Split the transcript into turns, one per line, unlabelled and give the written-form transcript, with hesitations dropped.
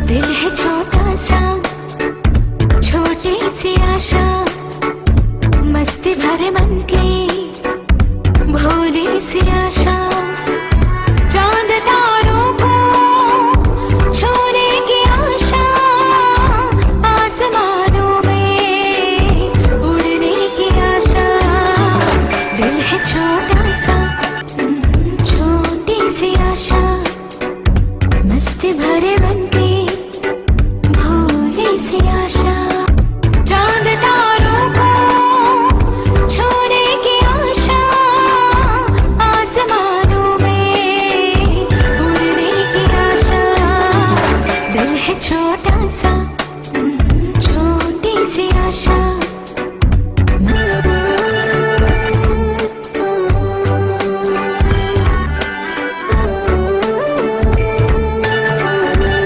दिल है छोटा सा, छोटी सी आशा, मस्ती भरे मन की भोली सी आशा। चांद तारों को छूने की आशा, आसमानों में उड़ने की आशा। दिल है छोटा सा, छोटी सी आशा, मस्ती भरे मन की भोली सी आशा। चांद तारों को छूने की आशा, आसमानों में उड़ने की आशा। दिल है छोटा सा,